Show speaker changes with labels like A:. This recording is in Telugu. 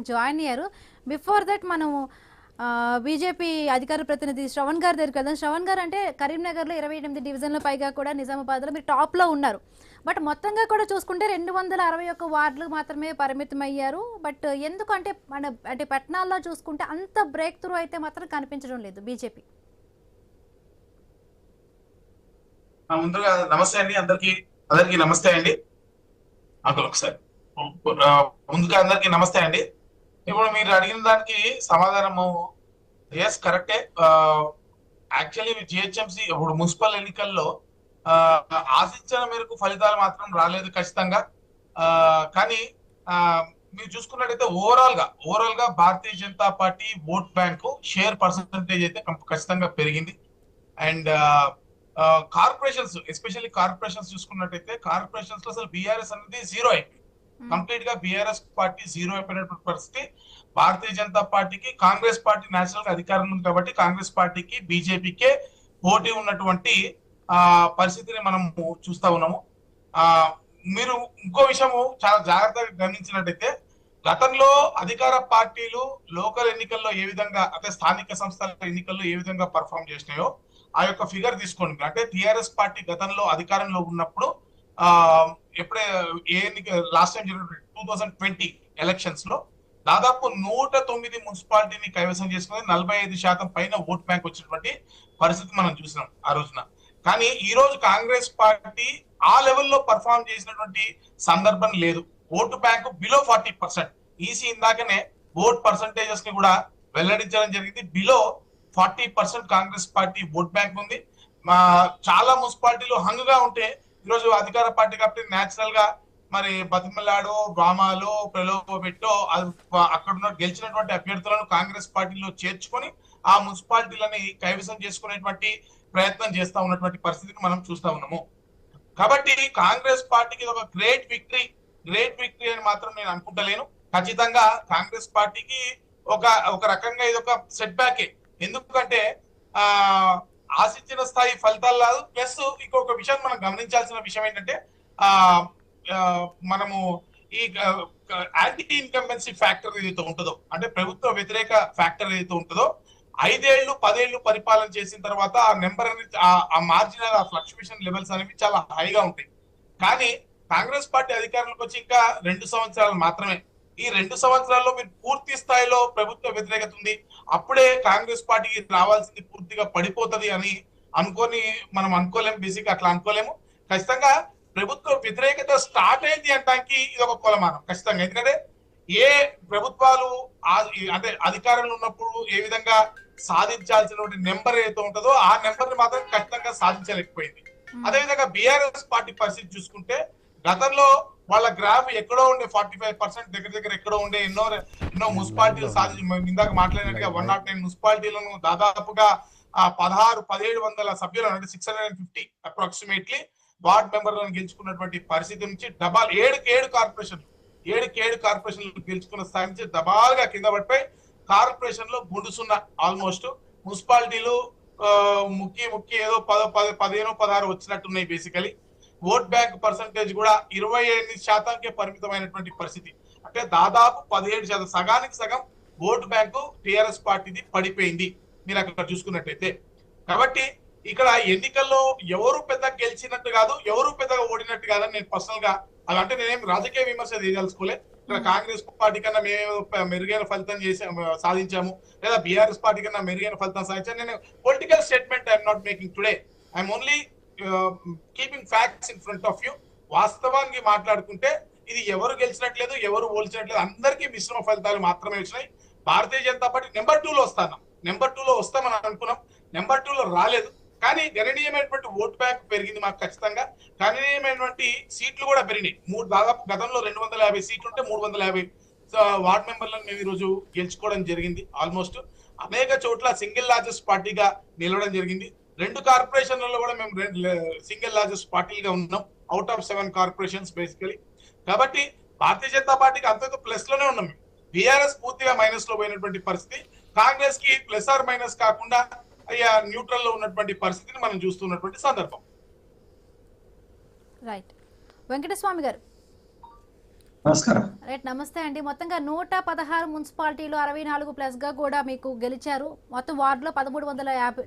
A: జాయిన్ అయ్యారు. బిఫోర్ దట్ మనము బీజేపీ అధికార ప్రతినిధి శ్రవణ్ గారి దగ్గరికి వెళ్దాం. శ్రవణ్ గారు అంటే కరీంనగర్లో 28 డివిజన్ల పైగా కూడా నిజామాబాద్లో మీరు టాప్లో ఉన్నారు. బట్ మొత్తంగా కూడా చూసుకుంటే 261 వార్డులు మాత్రమే పరిమితం అయ్యారు. బట్ ఎందుకు అంటే అంటే పట్టణాల్లో చూసుకుంటే అంత బ్రేక్ త్రూ అయితే మాత్రం కనిపించడం లేదు బీజేపీ.
B: ముందుగా నమస్తే అండి, అందరికి నమస్తే అండి. ఒకసారి ముందుగా అందరికి నమస్తే అండి. ఇప్పుడు మీరు అడిగిన దానికి సమాధానము ఎస్ కరెక్టే. యాక్చువల్లీ జిహెచ్ఎంసీ ఇప్పుడు మున్సిపల్ ఎన్నికల్లో ఆశించిన మేరకు ఫలితాలు మాత్రం రాలేదు ఖచ్చితంగా. కానీ మీరు చూసుకున్నట్టయితే ఓవరాల్ గా Bharatiya Janata Party vote bank share percentage అయితే ఖచ్చితంగా పెరిగింది. అండ్ కార్పొరేషన్స్, ఎస్పెషల్లీ కార్పొరేషన్స్ చూసుకున్నట్టయితే కార్పొరేషన్స్ లో అసలు బీఆర్ఎస్ అనేది జీరో అయిపోయింది. కంప్లీట్ గా బీఆర్ఎస్ పార్టీ జీరో అయిపోయినటువంటి పరిస్థితి. భారతీయ జనతా పార్టీకి కాంగ్రెస్ పార్టీ నేషనల్ గా అధికారం ఉంది కాబట్టి కాంగ్రెస్ పార్టీకి బీజేపీకే పోటీ ఉన్నటువంటి పరిస్థితిని మనం చూస్తా ఉన్నాము. మీరు ఇంకో విషయము చాలా జాగ్రత్తగా గమనించినట్టయితే గతంలో అధికార పార్టీలు లోకల్ ఎన్నికల్లో ఏ విధంగా అంటే స్థానిక సంస్థల ఎన్నికల్లో ఏ విధంగా పర్ఫామ్ చేసినాయో ఆ యొక్క ఫిగర్ తీసుకోండి. అంటే టిఆర్ఎస్ పార్టీ గతంలో అధికారంలో ఉన్నప్పుడు ఎప్పుడే ఏ ఎన్నిక లాస్ట్ టైం జరిగిన 2020 ఎలక్షన్స్ లో దాదాపు 109 మున్సిపాలిటీని కైవసం చేసుకుని 45% పైన ఓట్ బ్యాంక్ వచ్చినటువంటి పరిస్థితి మనం చూసినాం ఆ రోజున. కానీ ఈ రోజు కాంగ్రెస్ పార్టీ ఆ లెవెల్లో పర్ఫామ్ చేసినటువంటి సందర్భం లేదు. Vote bank below 40%. ఈసీ ఇందాకనే ఓట్ పర్సంటేజెస్ ని కూడా వెల్లడించడం జరిగింది. Below 40% Congress party vote bank ఉంది. చాలా మున్సిపాలిటీలు హంగుగా ఉంటే ఈరోజు అధికార పార్టీ కాబట్టి నేచురల్ గా మరి బతిమలాడో బామాలో ప్రలోభపెట్టో అక్కడ ఉన్న గెలిచినటువంటి అభ్యర్థులను కాంగ్రెస్ పార్టీలో చేర్చుకొని ఆ మున్సిపాలిటీలని కైవసం చేసుకునేటువంటి ప్రయత్నం చేస్తా ఉన్నటువంటి పరిస్థితిని మనం చూస్తా ఉన్నాము. కాబట్టి కాంగ్రెస్ పార్టీకి ఇది ఒక గ్రేట్ విక్టరీ అని మాత్రం నేను అనుకుంటలేను. ఖచ్చితంగా కాంగ్రెస్ పార్టీకి ఒక రకంగా ఇది ఒక సెట్ బ్యాకే. ఎందుకంటే ఆశించిన స్థాయి ఫలితాలు రాదు. ప్లస్ ఇంకొక విషయం మనం గమనించాల్సిన విషయం ఏంటంటే మనము ఈ యాంటీ ఇన్కంబెన్సీ ఫ్యాక్టర్ ఏదైతే ఉంటుందో అంటే ప్రభుత్వ వ్యతిరేక ఫ్యాక్టర్ ఏదైతే ఉంటుందో 5 ఏళ్ళు 10 ఏళ్ళు పరిపాలన చేసిన తర్వాత ఆ నెంబర్ అనేది ఆ మార్జినల్ ఫ్లక్చువేషన్ లెవెల్స్ అనేవి చాలా హైగా ఉంటాయి. కానీ కాంగ్రెస్ పార్టీ అధికారంలోకి వచ్చి ఇంకా 2 సంవత్సరాలు మాత్రమే. ఈ 2 సంవత్సరాల్లో మీరు పూర్తి స్థాయిలో ప్రభుత్వ వ్యతిరేకత ఉంది, అప్పుడే కాంగ్రెస్ పార్టీకి రావాల్సింది పూర్తిగా పడిపోతుంది అని మనం అనుకోలేము. బేసిక్ అట్లా అనుకోలేము. ఖచ్చితంగా ప్రభుత్వ వ్యతిరేకత స్టార్ట్ అయింది అనడానికి ఇది ఒక కొలమానం ఖచ్చితంగా. ఎందుకంటే ఏ ప్రభుత్వాలు అంటే అధికారంలో ఉన్నప్పుడు ఏ విధంగా సాధించాల్సినటువంటి నెంబర్ ఏదైతే ఉంటుందో ఆ నెంబర్ ని మాత్రం ఖచ్చితంగా సాధించలేకపోయింది. అదేవిధంగా బీఆర్ఎస్ పార్టీ పరిస్థితి చూసుకుంటే గతంలో వాళ్ళ గ్రాఫ్ ఎక్కడో ఉండే 45% దగ్గర ఎక్కడో ఉండే ఎన్నో మున్సిపాలిటీలు సాధించి ఇందాక మాట్లాడినట్టుగా 109 మున్సిపాలిటీలను దాదాపుగా 1700 సభ్యులను అంటే 650 అప్రాక్సిమేట్లీ వార్డ్ మెంబర్లను గెలుచుకున్నటువంటి పరిస్థితి నుంచి డబాల్ 7 కార్పొరేషన్లు గెలుచుకున్న స్థాయి నుంచి డబాల్గా కింద పడిపోయి కార్పొరేషన్ లో గుండుసున్న ఆల్మోస్ట్ మున్సిపాలిటీలు ముఖ్య ఏదో 15-16 వచ్చినట్టున్నాయి. బేసికలీ ఓట్ బ్యాంక్ పర్సంటేజ్ కూడా 28%కే పరిమితమైనటువంటి పరిస్థితి. అంటే దాదాపు 17%, సగానికి సగం ఓటు బ్యాంకు టిఆర్ఎస్ పార్టీది పడిపోయింది మీరు అక్కడ చూసుకున్నట్టయితే. కాబట్టి ఇక్కడ ఎన్నికల్లో ఎవరు పెద్దగా గెలిచినట్టు కాదు, ఎవరు పెద్దగా ఓడినట్టు కాదని నేను పర్సనల్ గా అలాంటే నేనేం రాజకీయ విమర్శ చేయదలుచుకోలే. ఇక్కడ కాంగ్రెస్ పార్టీ కన్నా మేము మెరుగైన ఫలితం సాధించాము లేదా బీఆర్ఎస్ పార్టీ కన్నా మెరుగైన ఫలితం సాధించాము. నేను political statement I'm not making today. I'm only keeping facts in front of you. వాస్తవానికి మాట్లాడుకుంటే ఇది ఎవరు గెలిచినట్లేదు, ఎవరు ఓల్చినట్లేదు, అందరికీ మిశ్రమ ఫలితాలు మాత్రమే వచ్చినాయి. భారతీయ జనతా పార్టీ నెంబర్ 2లో వస్తామని అనుకున్నాం. నెంబర్ 2లో రాలేదు. కానీ గణనీయమైనటువంటి ఓట్ బ్యాంక్ పెరిగింది మాకు ఖచ్చితంగా. గణనీయమైనటువంటి సీట్లు కూడా పెరిగినాయి. దాదాపు గతంలో 250 సీట్లు ఉంటే 350 వార్డ్ మెంబర్లను మేము ఈ రోజు గెలుచుకోవడం జరిగింది. ఆల్మోస్ట్ అనేక చోట్ల సింగిల్ లార్జెస్ట్ పార్టీగా నిలవడం జరిగింది. 2 కార్పొరేషన్లలో కూడా మేము సింగిల్ లార్జెస్ట్ పార్టీగా ఉన్నాం అవుట్ ఆఫ్ 7 కార్పొరేషన్స్ బేసికలీ. కాబట్టి భారతీయ జనతా పార్టీకి అంత ప్లస్ లోనే ఉన్నాం. బీఆర్ఎస్ పూర్తిగా మైనస్ లో పోయినటువంటి పరిస్థితి. కాంగ్రెస్ కి ప్లస్ ఆర్ మైనస్ కాకుండా న్యూట్రల్ లో ఉన్నటువంటి పరిస్థితిని మనం చూస్తున్నటువంటి సందర్భం.
A: రైట్. వెంకటస్వామి గారు
C: నమస్కారం.
A: రైట్, నమస్తే అండి. మొత్తంగా 116 మున్సిపాలిటీలు 64 ప్లస్ గా కూడా మీకు గెలిచారు. మొత్తం వార్డులో 1350